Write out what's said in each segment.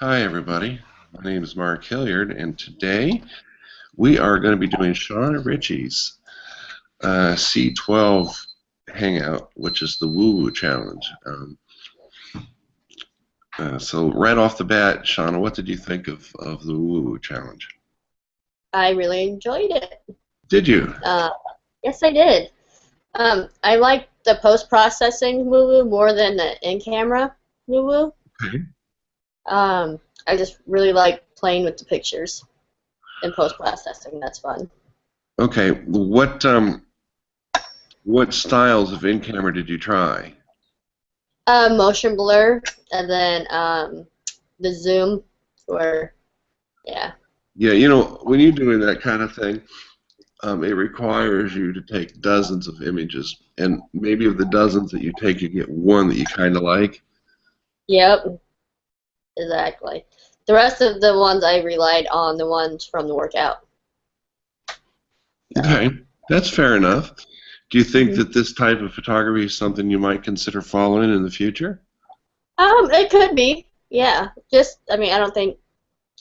Hi, everybody. My name is Mark Hilliard, and today we are going to be doing Shawna Riche's C12 hangout, which is the Woo Woo Challenge. So right off the bat, Shawna, what did you think of the Woo Woo Challenge? I really enjoyed it. Did you? Uh, yes, I did. I like the post-processing woo-woo more than the in-camera woo-woo. Okay. I just really like playing with the pictures in post-processing. That's fun. Okay. What styles of in-camera did you try? Motion blur, and then the zoom, or yeah. Yeah, when you're doing that kind of thing, it requires you to take dozens of images, and maybe of the dozens that you take, you get one that you kind of like. Yep, exactly. The rest of the ones I relied on the ones from the workout. So. Okay, that's fair enough. Do you think Mhm. that this type of photography is something you might consider following in the future? It could be. Yeah. I mean, I don't think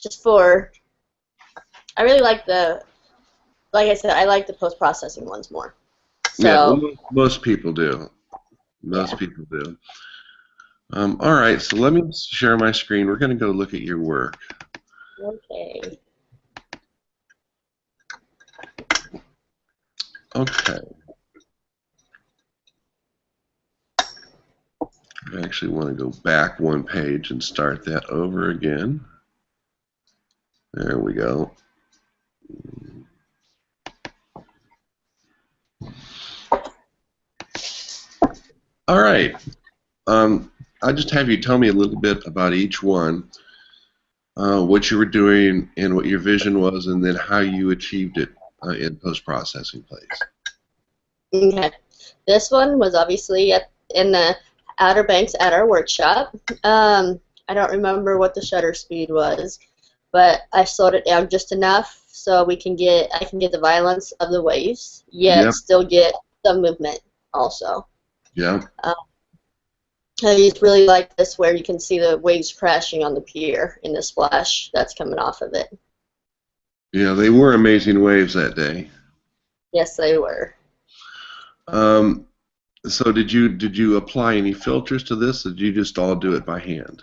just for. I really like I said, I like the post processing ones more. Yeah, well, So most people do. Most yeah. people do. All right, so let me share my screen. We're going to go look at your work. Okay. Okay. I actually want to go back one page and start that over again. There we go. All right. I'll just have you tell me a little bit about each one, what you were doing, and what your vision was, and then how you achieved it in post-processing, please. Okay. This one was obviously in the Outer Banks at our workshop. I don't remember what the shutter speed was, but I slowed it down just enough so I can get the violence of the waves, yet Yep, still get some movement also. yep. Um, I just really like this where you can see the waves crashing on the pier in the splash that's coming off of it. Yeah, they were amazing waves that day. Yes, they were. Um, so did you apply any filters to this, or did you just all do it by hand?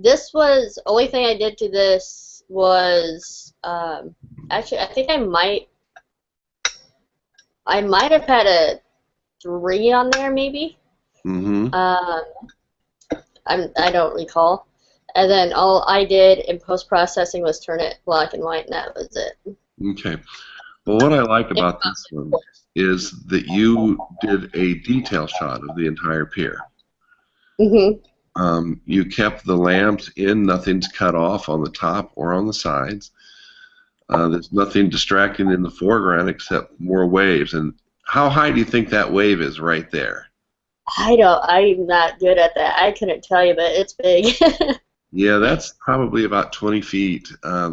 This was only thing I did to this was actually I might have had a 3 on there maybe. Mm-hmm. Um, I don't recall. And then all I did in post processing was turn it black and white, and that was it. Okay. Well, what I like If about this one is that you did a detail shot of the entire pier. possible. You kept the lamps in, nothing's cut off on the top or on the sides. There's nothing distracting in the foreground except more waves. And how high do you think that wave is right there? I'm not good at that. I couldn't tell you, but it's big. Yeah, that's probably about 20 feet. I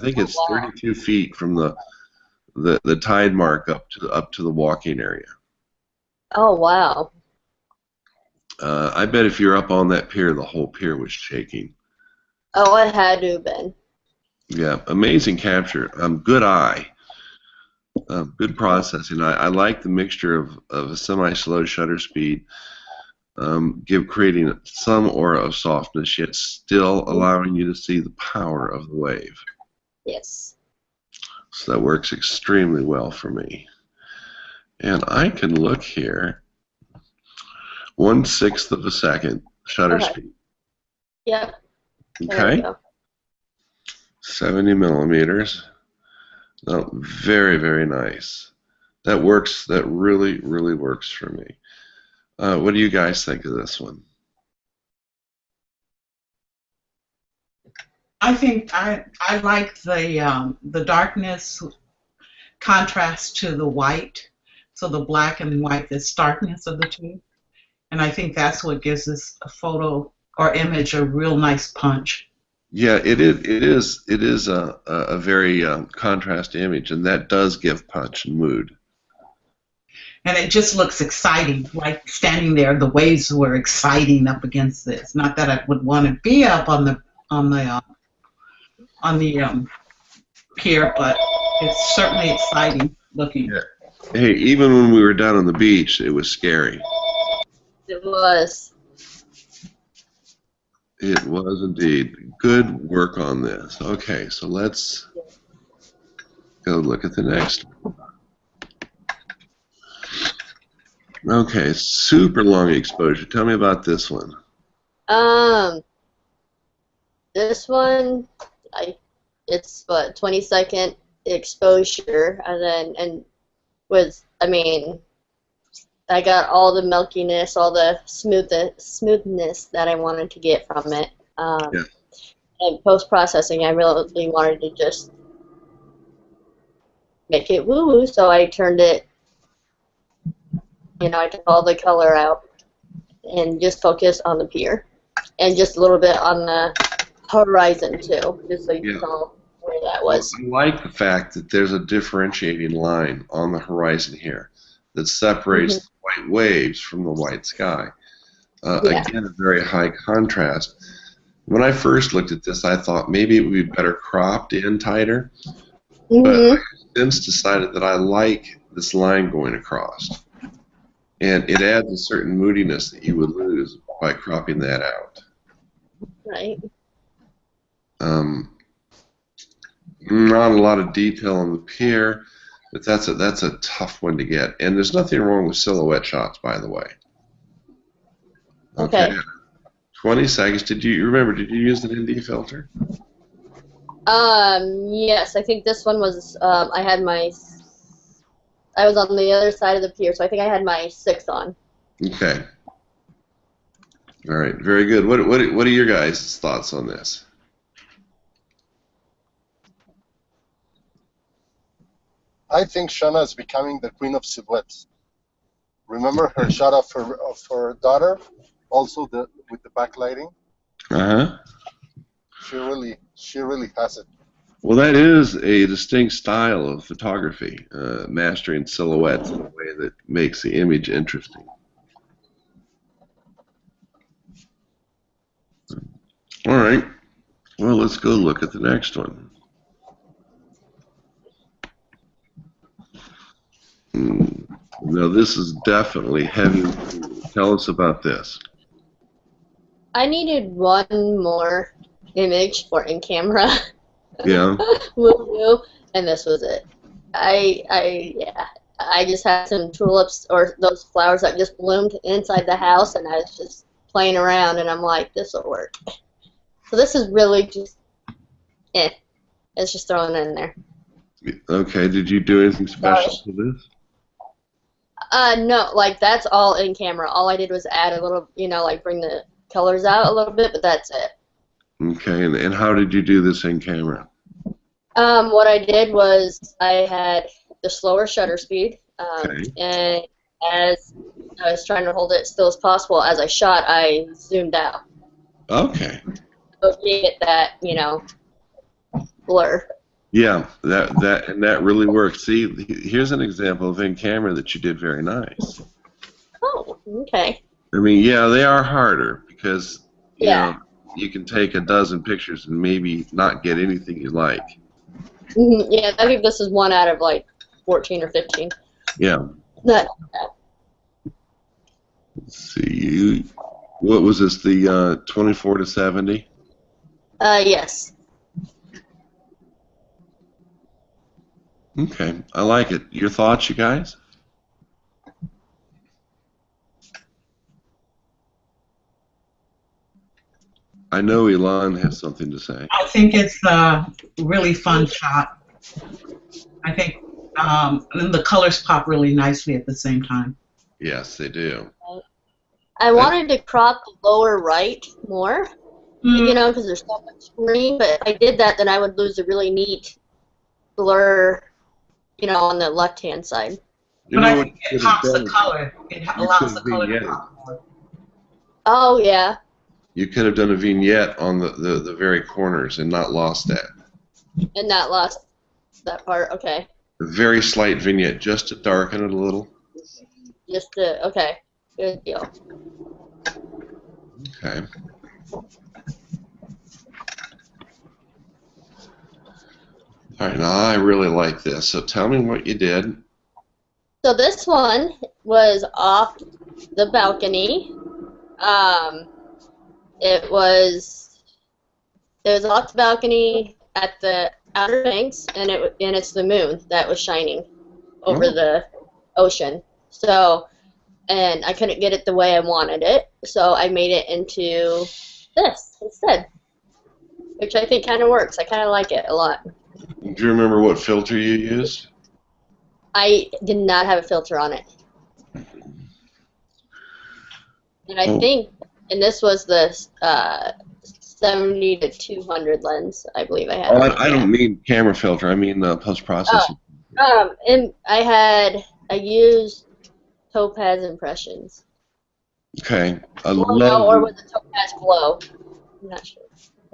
think Oh it's wow. 32 feet from the tide mark up to the walking area. Oh wow. I bet if you're up on that pier, the whole pier was shaking. Oh, it had to have been. Yeah, amazing capture. Good eye. Good processing. I like the mixture of a semi-slow shutter speed, creating some aura of softness, yet still allowing you to see the power of the wave. Yes. So that works extremely well for me. And I can look here, 1/6 of a second shutter Okay. speed. Yep. There we Okay, go. 70 millimeters. Oh, very, very nice. That works. That really, really works for me. What do you guys think of this one? I think I like the darkness contrast to the white, so the black and white, the starkness of the two, and I think that's what gives this a photo or image a real nice punch. Yeah, it is. It is a very contrast image, and that does give punch and mood. And it just looks exciting, like standing there. The waves were exciting up against this. Not that I would want to be up on the pier, but it's certainly exciting looking. Yeah. Hey, even when we were down on the beach, it was scary. It was. It was indeed. Good work on this. Okay, so let's go look at the next one. Okay, super long exposure. Tell me about this one. This one, it's what 20-second exposure, and I mean, I got all the milkiness, all the smoothness that I wanted to get from it. Yeah. And post-processing, I really wanted to just make it woo-woo, so I turned it, I took all the color out and just focused on the pier. And just a little bit on the horizon, too, just so you saw where that was. I like the fact that there's a differentiating line on the horizon here that separates the white waves from the white sky. Again, a very high contrast. When I first looked at this, I thought maybe it would be better cropped in tighter, but I since decided that I like this line going across. And it adds a certain moodiness that you would lose by cropping that out. Right. Not a lot of detail on the pier, but that's a tough one to get. And there's nothing wrong with silhouette shots, by the way. Okay. 20 seconds. Did you use an ND filter? Yes, I think this one was, I was on the other side of the pier, so I think I had my 6 on. Okay. All right, very good. What are your guys' thoughts on this? I think Shawna is becoming the queen of silhouettes. Remember her shot of her daughter, also with the backlighting. She really has it. Well, that is a distinct style of photography, mastering silhouettes in a way that makes the image interesting. All right. Well, let's go look at the next one. Now, this is definitely heavy. Tell us about this. I needed one more image for in camera. Yeah. Woo-woo, and this was it. I just had some tulips or those flowers that just bloomed inside the house, and I was just playing around, and I'm like, this will work. So this is really just, it's just thrown in there. Okay. Did you do anything special to this? No, like that's all in camera. All I did was add a little, like bring the colors out a little bit, but that's it. Okay, and how did you do this in camera? What I did was I had the slower shutter speed, and as I was trying to hold it still as possible, as I shot, I zoomed out. Okay. So you get that, blur. Yeah, that really works. See, here's an example of in camera that you did very nice. Oh, okay. I mean, yeah, they are harder because you know, you can take a dozen pictures and maybe not get anything you like. Yeah, I think this is 1 out of like 14 or 15. Yeah. Not bad. Let's see, what was this? The 24 to 70? Yes. Okay, I like it. Your thoughts, you guys? I know Elon has something to say. I think it's a really fun shot. I think and the colors pop really nicely at the same time. Yes, they do. I wanted to crop the lower right more, because there's so much green, but if I did that, then I would lose a really neat blur, on the left-hand side. But I think it pops the color. It allows the color to pop more. Oh, yeah. You could have done a vignette on the very corners and not lost that. And not lost that part, okay. A very slight vignette, just to darken it a little. Just to, okay, good deal. Okay. All right, now I really like this. So tell me what you did. So this one was off the balcony. It was off the balcony at the Outer Banks, and it's the moon that was shining over Oh. the ocean. So, and I couldn't get it the way I wanted it, so I made it into this instead, which I think kind of works. I kind of like it a lot. Do you remember what filter you used? I did not have a filter on it. And I Oh. think, and this was the 70 to 200 lens, I believe I had. Oh, I don't mean camera filter. I mean post-processing. And I used Topaz Impressions. Okay. I Or love. was it Topaz Glow? I'm not sure.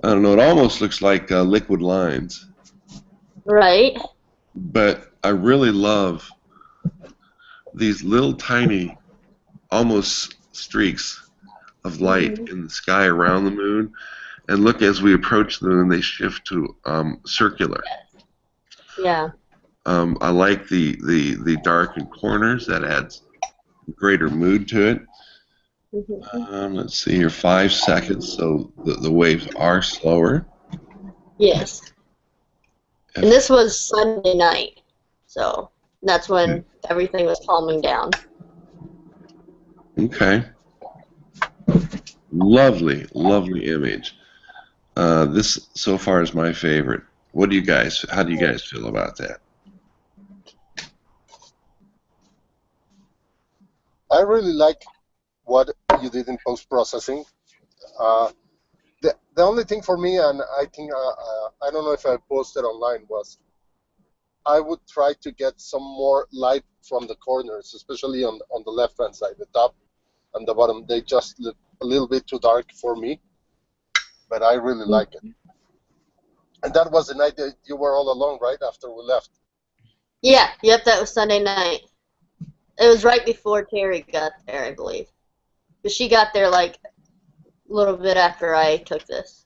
I don't know. It almost looks like liquid lines, Right. but I really love these little tiny, almost streaks of light in the sky around the moon. And look, as we approach the moon, they shift to circular. Yeah. I like the darkened corners. That adds greater mood to it. Let's see here, 5 seconds, so the waves are slower. Yes. And this was Sunday night, so that's when everything was calming down. Okay. Lovely, lovely image. This so far is my favorite. How do you guys feel about that? I really like what you did in post-processing. The only thing for me, and I think I don't know if I posted online, was I would try to get some more light from the corners, especially on the left-hand side, the top and the bottom. They just look a little bit too dark for me, but I really like it. And that was the night that you were all alone, right, after we left? Yeah, yep, that was Sunday night. It was right before Terry got there, I believe. But she got there like a little bit after I took this.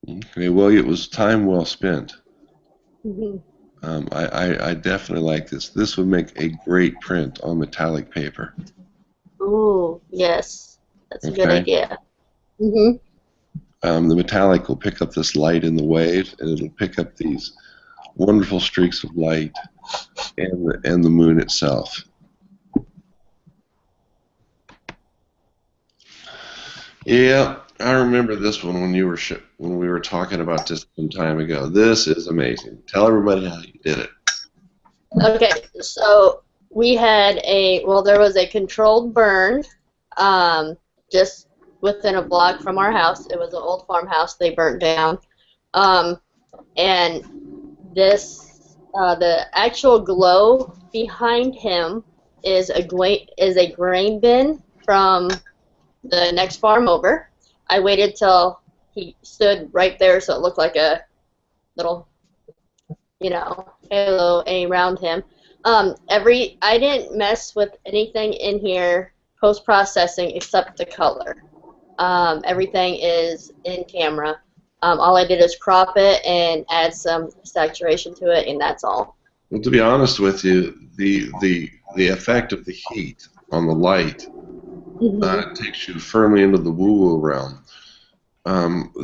Okay, well, it was time well spent. Mm-hmm. I definitely like this. This would make a great print on metallic paper. Ooh, yes. That's a good Okay. idea. Mm-hmm. The metallic will pick up this light in the wave, and it'll pick up these wonderful streaks of light and the moon itself. Yeah, I remember this one when when we were talking about this some time ago. This is amazing. Tell everybody how you did it. Okay, so we had there was a controlled burn just within a block from our house. It was an old farmhouse they burnt down. And the actual glow behind him is a grain bin from the next farm over. I waited till he stood right there so it looked like a little, halo around him. I didn't mess with anything in here post-processing except the color. Everything is in camera. All I did is crop it and add some saturation to it, and that's all. Well, to be honest with you, the effect of the heat on the light takes you firmly into the woo-woo realm.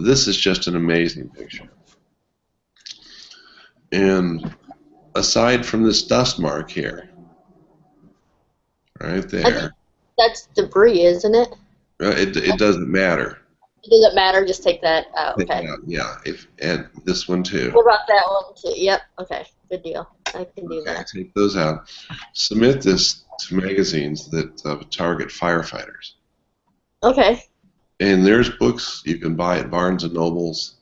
This is just an amazing picture. And aside from this dust mark here, right there, I think that's debris, isn't it? it doesn't matter. It doesn't matter. Just take that out. Take Okay. it out, yeah, and this one too. What about that one too? Yep. Okay. Good deal. I can do that. Take those out. Submit this to magazines that target firefighters. Okay. And there's books you can buy at Barnes and Nobles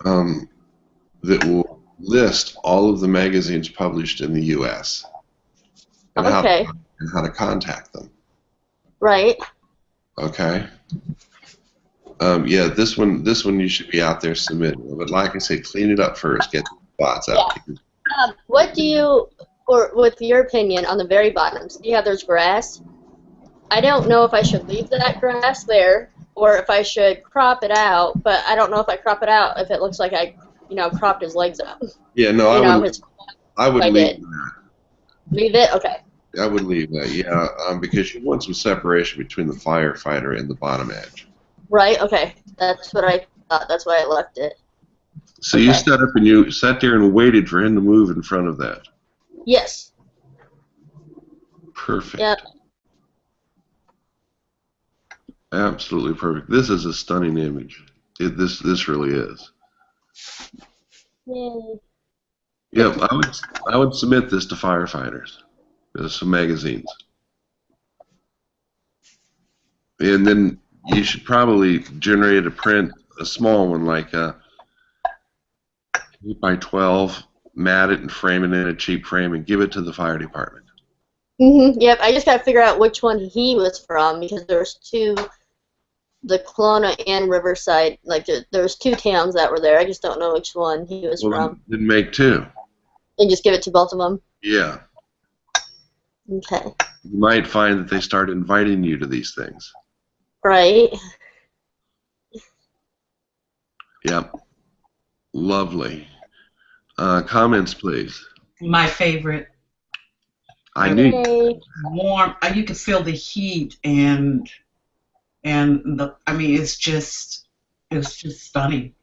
that will list all of the magazines published in the U.S. and how to contact them. Right. Okay. Yeah, this one you should be out there submitting. But like I say, clean it up first. Get the spots out. What do you or with your opinion, on the very bottom, see how there's grass? I don't know if I should leave that grass there or if I should crop it out, but I don't know if I crop it out if it looks like I, cropped his legs up. Yeah, no, His I would I leave did. that. Leave it? Okay. I would leave that, yeah, because you want some separation between the firefighter and the bottom edge. Right? Okay. That's what I thought. That's why I left it. So Okay. you stood up and you sat there and waited for him to move in front of that. Yes. Perfect. Yep. Absolutely perfect. This is a stunning image. This really is. Yay. Yep, I would submit this to firefighters. There's some magazines. And then you should probably generate a small one like a 8x12, mat it and frame it in a cheap frame and give it to the fire department. Yep. I just got to figure out which one he was from because there's two, the Kelowna and Riverside. Like there's two towns that were there. I just don't know which one he was from. Then make two. And just give it to both of them. Yeah. Okay. You might find that they start inviting you to these things. Right. Yep. Lovely. Comments, please. My favorite. I knew. Yay. Warm. You can feel the heat and the. I mean, it's just stunning.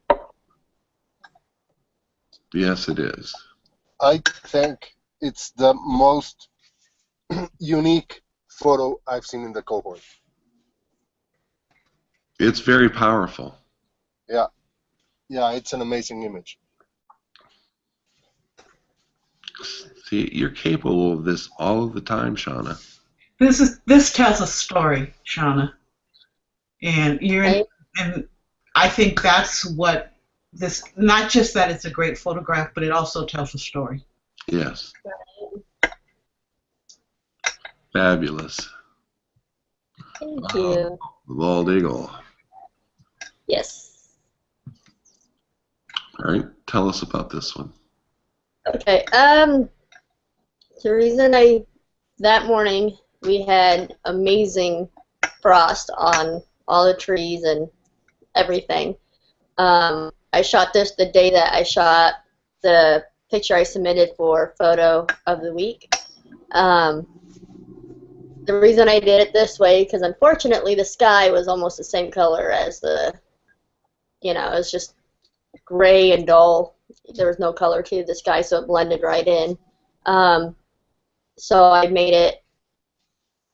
Yes, it is. I think it's the most unique photo I've seen in the cohort. It's very powerful. Yeah. Yeah, it's an amazing image. See, you're capable of this all of the time, Shawna. This tells a story, Shawna, and and I think that's what this. Not just that it's a great photograph, but it also tells a story. Yes. Fabulous. Thank you. The bald eagle. Yes. All right, tell us about this one. Okay. The reason that morning we had amazing frost on all the trees and everything. I shot this the day that I shot the picture I submitted for photo of the week. The reason I did it this way, because unfortunately the sky was almost the same color as it was just gray and dull. There was no color to the sky, so it blended right in. So I made it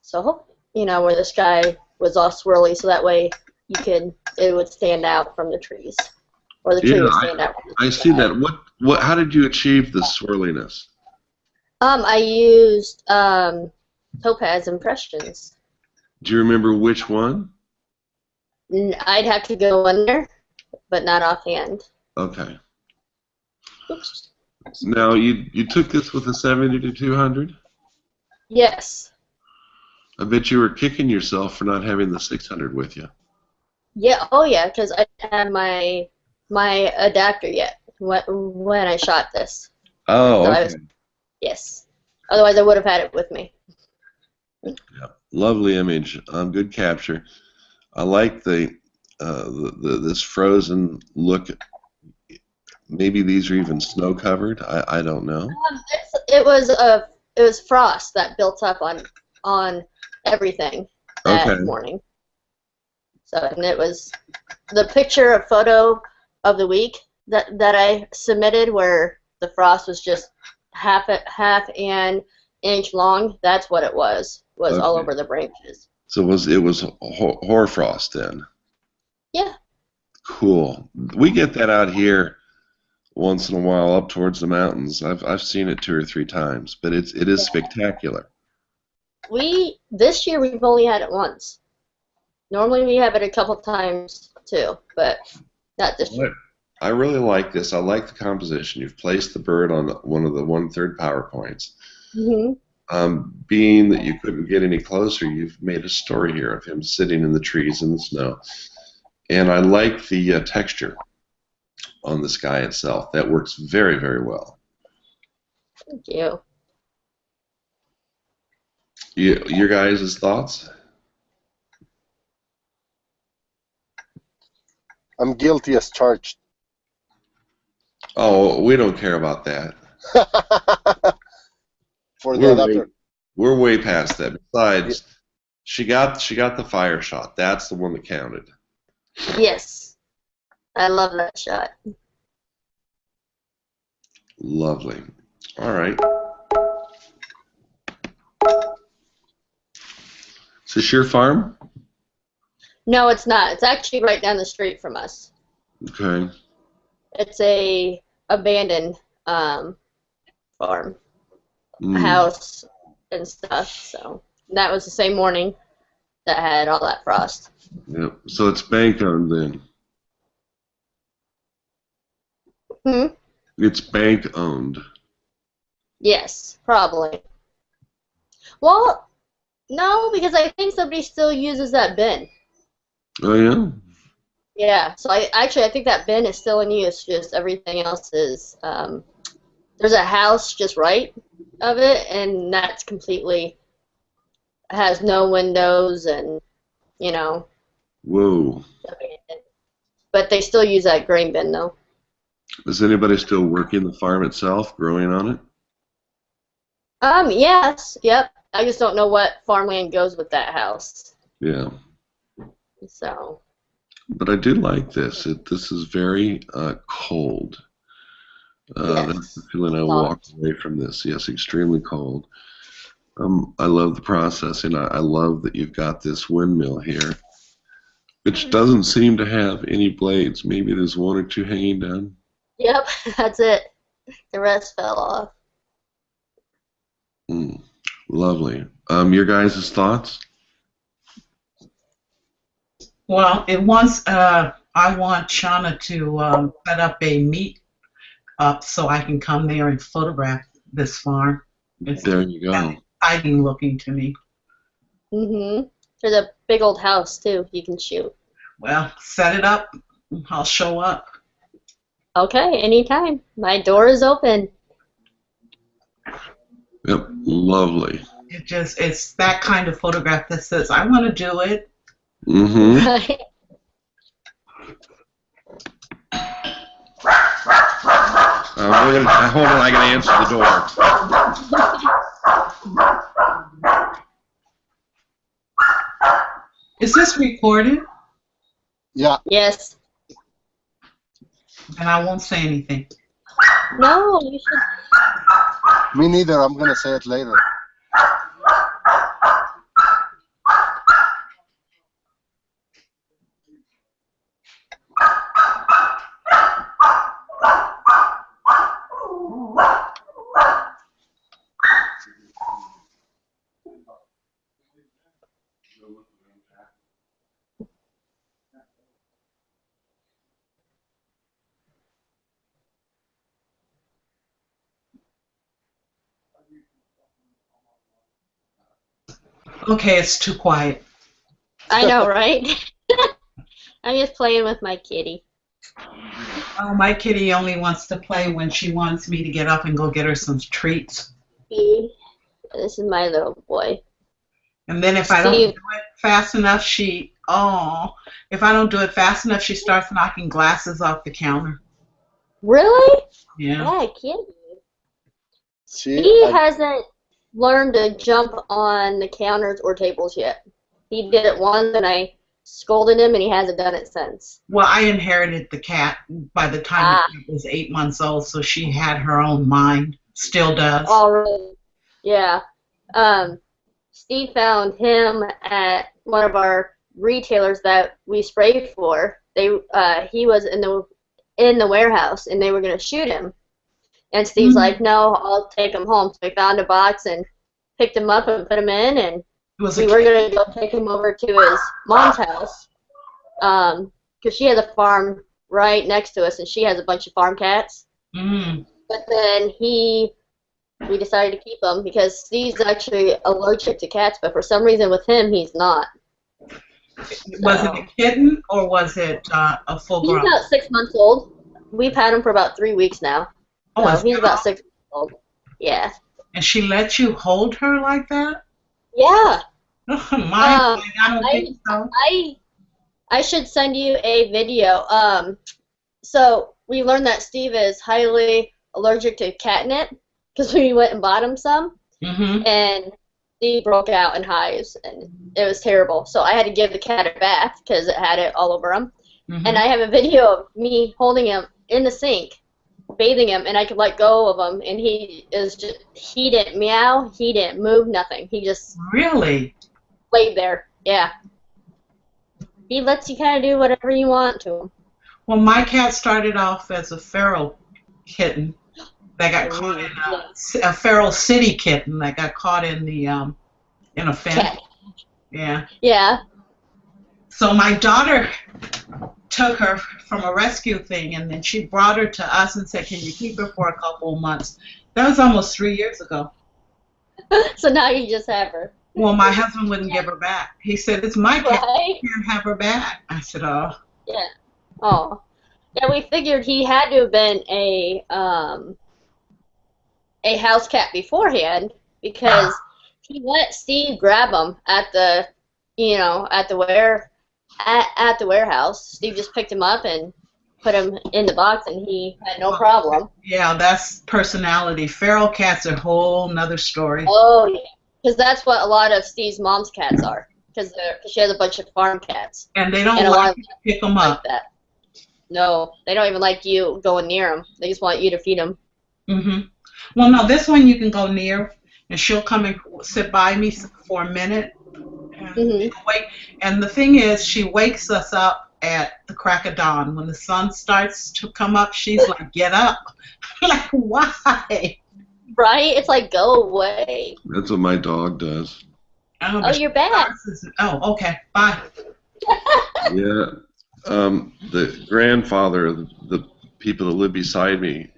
so, where the sky was all swirly, so that way it would stand out from the trees, or the tree would stand out from the I sky. see that. How did you achieve the swirliness? I used topaz impressions. Do you remember which one? I'd have to go in there, but not offhand. Okay. Oops. Now you took this with a 70-200? Yes. I bet you were kicking yourself for not having the 600 with you. Yeah. Oh yeah, because I didn't have my adapter yet when I shot this. Oh, So okay. Yes. Otherwise, I would have had it with me. Yeah. Lovely image. Good capture. I like this frozen look. Maybe these are even snow covered. I don't know. It was frost that built up on everything that morning. So, and it was the picture of photo of the week that I submitted where the frost was just half an inch long. That's what it was all over the branches. So it was hoarfrost then. Yeah. Cool. We get that out here once in a while up towards the mountains. I've seen it 2 or 3 times, but it is spectacular. This year we've only had it once. Normally we have it a couple times too, but not this year. I really like this. I like the composition. You've placed the bird on one of the 1/3 PowerPoints. Being that you couldn't get any closer, you've made a story here of him sitting in the trees in the snow. And I like the texture on the sky itself. That works very, very well. Thank you. Your guys' thoughts? I'm guilty as charged. Oh, we don't care about that. For the adapter. We're way past that. Yeah. Besides, she got the fire shot. That's the one that counted. Yes. I love that shot. Lovely. All right. Is this your farm? No, it's not. It's actually right down the street from us. Okay. It's a abandoned farm, house and stuff. So that was the same morning that had all that frost. Yep. So it's bank owned then. Hmm? It's bank owned. Yes, probably. Well, no, because I think somebody still uses that bin. Oh yeah. Yeah, so I think that bin is still in use. Just everything else is. There's a house just right of it, and that's completely has no windows and you know. Whoa. But they still use that grain bin though. Is anybody still working the farm itself, growing on it? Yes, yep. I just don't know what farmland goes with that house. Yeah. So. But I do like this. This is very cold. That's the feeling I walked away from this. Yes, extremely cold. I love the process, and I love that you've got this windmill here, which doesn't seem to have any blades. Maybe there's one or two hanging down. Yep, that's it. The rest fell off. Lovely. Your guys' thoughts? Well, I want Shawna to set up a meet up so I can come there and photograph this farm. There you go. Exciting looking to me. Mm-hmm. There's a big old house too. You can shoot. Well, set it up. I'll show up. Okay, anytime. My door is open. Yep, lovely. It's that kind of photograph that says, I want to do it. Mm-hmm. Right. Hold on, I gotta answer the door. Is this recorded? Yeah. Yes. And I won't say anything. No, you should. Me neither. I'm gonna say it later. Okay, it's too quiet. I know, right? I'm just playing with my kitty. Oh, my kitty only wants to play when she wants me to get up and go get her some treats. See? This is my little boy. And then if I don't do it fast enough, she starts knocking glasses off the counter. Really? Yeah. Yeah, kitty. See, He hasn't learned to jump on the counters or tables yet. He did it once and I scolded him and he hasn't done it since. Well, I inherited the cat by the time the cat was 8 months old, so she had her own mind. Still does. Oh, really? Yeah. Steve found him at one of our retailers that we sprayed for. He was in the warehouse and they were gonna shoot him. And Steve's like, no, I'll take him home. So we found a box and picked him up and put him in, and we were going to go take him over to his mom's house because she has a farm right next to us, and she has a bunch of farm cats. But then we decided to keep him because Steve's actually allergic to cats, but for some reason with him, he's not. Was it a kitten or was it a full-grown? He's about 6 months old. We've had him for about 3 weeks now. So he's about 6 months old. Yeah. And she let you hold her like that? Yeah. Mine, Um, I don't I think so. I should send you a video. So we learned that Steve is highly allergic to catnip because we went and bought him some, Mm-hmm. and Steve broke out in hives, and it was terrible. So I had to give the cat a bath because it had it all over him. And Mm-hmm. I have a video of me holding him in the sink, bathing him, and I could let go of him, and he didn't meow, he didn't move, nothing. He just Really? laid there. Yeah. He lets you kind of do whatever you want to him. Well, my cat started off as a feral kitten that got caught Ooh, in a feral city kitten that got caught in the in a fence. cat. Yeah. Yeah. So my daughter took her from a rescue thing, and then she brought her to us and said, "Can you keep her for a couple of months?" That was almost 3 years ago. So now you just have her. Well, my husband wouldn't give her back. He said, "It's my cat. Right? You can't have her back." I said, "Oh." Yeah. Oh. Yeah, we figured he had to have been a house cat beforehand because he let Steve grab him at the at the warehouse. Steve just picked him up and put him in the box, and he had no problem. Yeah, that's personality. Feral cats are a whole nother story. Oh yeah, because that's what a lot of Steve's mom's cats are. Because she has a bunch of farm cats, And they don't and a lot like of you to pick them them like up. that. No, they don't even like you going near them. They just want you to feed them. Hmm. Well, no, this one you can go near, and she'll come and sit by me for a minute. And Mhm. wake. And the thing is, she wakes us up at the crack of dawn. When the sun starts to come up, she's like, "Get up." Like, why? Right? It's like, go away. That's what my dog does. Oh, Oh, but she you're back. oh, okay, bye. Yeah. The grandfather of the people that live beside me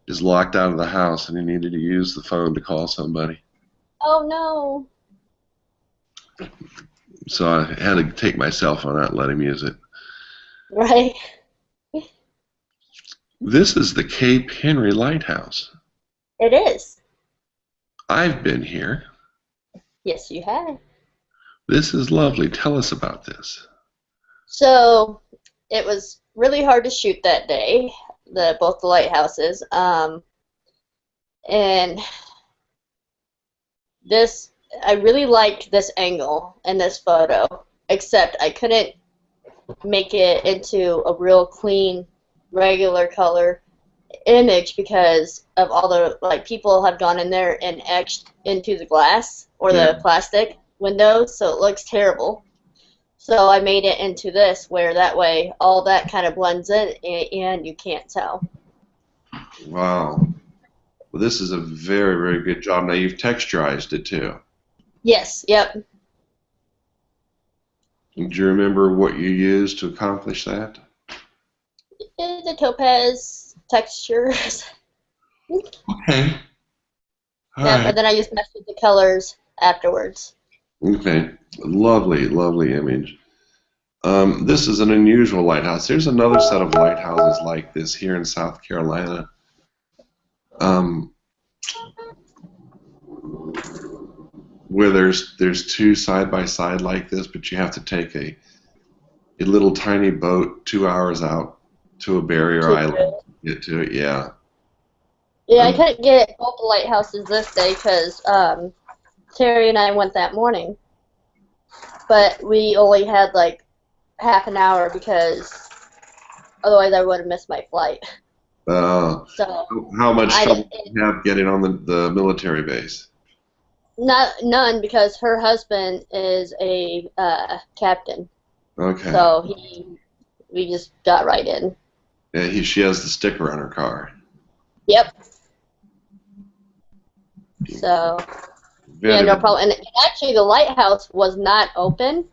is locked out of the house, and he needed to use the phone to call somebody. Oh no. So I had to take my cell phone out and let him use it. Right? This is the Cape Henry Lighthouse. It is. I've been here. Yes, you have. This is lovely. Tell us about this. So it was really hard to shoot that day, both the lighthouses. And this, I really liked this angle in this photo, except I couldn't make it into a real clean, regular color image because of all the, like, people have gone in there and etched into the glass or Yeah. the plastic windows, so it looks terrible. So I made it into this, where that way all that kind of blends in and you can't tell. Wow. Well, this is a very, very good job. Now you've texturized it too. Yes, yep. Do you remember what you used to accomplish that? The topaz textures. Okay. All Yep, right. and then I just messed with the colors afterwards. Okay. Lovely, lovely image. This is an unusual lighthouse. There's another set of lighthouses like this here in South Carolina. Where there's two side by side like this, but you have to take a little tiny boat 2 hours out to a barrier island to get to it. Yeah. Yeah, I couldn't get both the lighthouses this day because Terry and I went that morning, but we only had like half an hour because otherwise I would have missed my flight. So How much I trouble did you have getting on the military base? none because her husband is a captain, Okay. so we just got right in. Yeah, she has the sticker on her car. Yep. So yeah, no problem. And actually, the lighthouse was not open.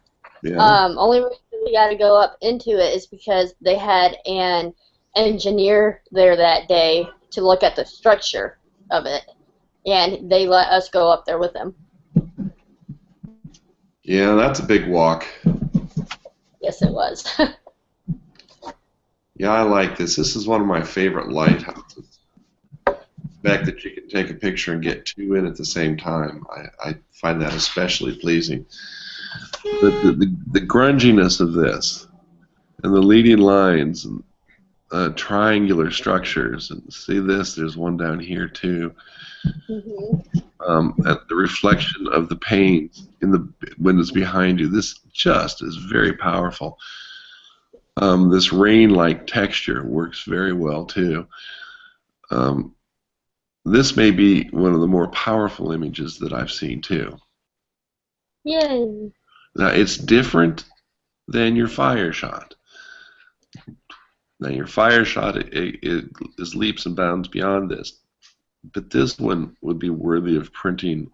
Yeah. Only reason we got to go up into it is because they had an engineer there that day to look at the structure of it, and they let us go up there with them. Yeah, that's a big walk. Yes, it was. Yeah, I like this. This is one of my favorite lighthouses. fact that you can take a picture and get two in at the same time, I find that especially pleasing. The grunginess of this, and the leading lines, and triangular structures, and see this, there's one down here too. And the reflection of the paint in the windows behind you, this just is very powerful. This rain-like texture works very well too. This may be one of the more powerful images that I've seen too. Yay. Now it's different than your fire shot. Now your fire shot it is leaps and bounds beyond this, but this one would be worthy of printing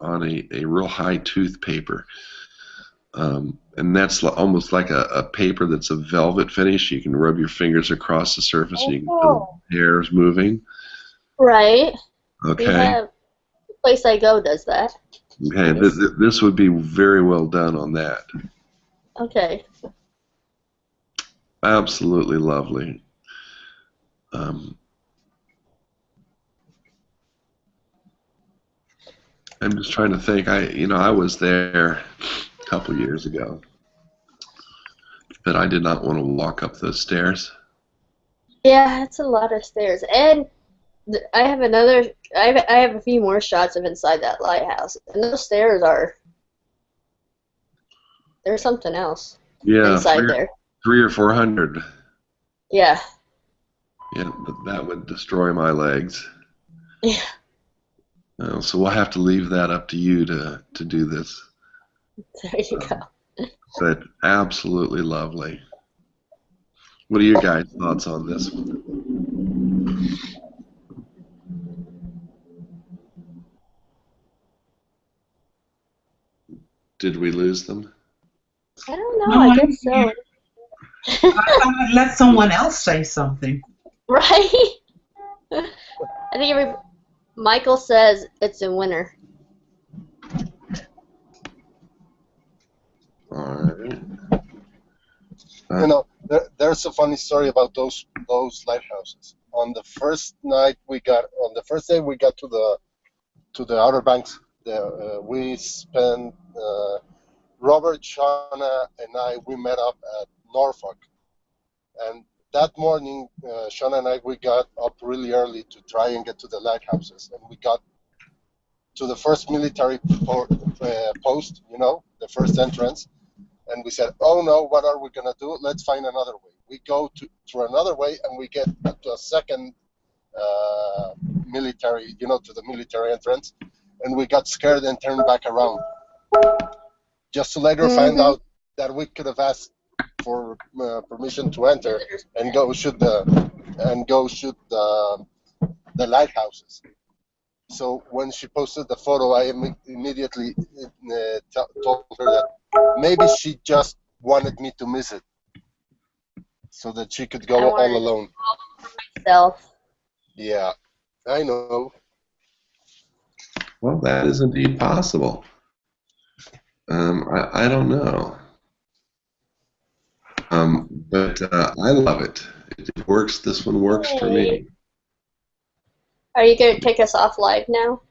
on a real high tooth paper. And that's almost like a paper that's a velvet finish. You can rub your fingers across the surface and you can feel the hairs moving. Right. Okay. The place I go does that. Okay, this would be very well done on that. Okay. Absolutely lovely. I'm just trying to think. I was there a couple years ago, but I did not want to walk up those stairs. Yeah, it's a lot of stairs, and I have another. I have a few more shots of inside that lighthouse, and those stairs are. There's something else. Yeah, inside there. 300 or 400. Yeah. Yeah, but that would destroy my legs. Yeah. So we'll have to leave that up to you to do this. There you go. But absolutely lovely. What are your guys' thoughts on this one? Did we lose them? I don't know. I guess so. I thought I'd let someone else say something. Right? I think Michael says it's in winter. All right. There's a funny story about those lighthouses. On the first day we got to the Outer Banks, we spent Robert, Shawna, and we met up at Norfolk, and that morning Shawna and we got up really early to try and get to the lighthouses, and we got to the first military post, the first entrance. And we said, oh no, what are we going to do? Let's find another way. We go through another way, and we get to a second military, to the military entrance. And we got scared and turned back around. Just to later find out that we could have asked for permission to enter and go shoot the lighthouses. So when she posted the photo, I immediately told her that maybe she just wanted me to miss it, so that she could go all alone. Myself. Yeah, I know. Well, that is indeed possible. I don't know. But I love it. It works. This one works for me. Are you going to take us off live now?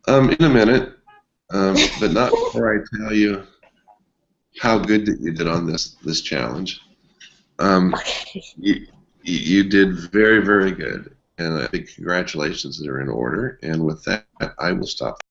In a minute, but not before I tell you how good that you did on this challenge. Okay. You did very, very good, and I think congratulations are in order. And with that, I will stop.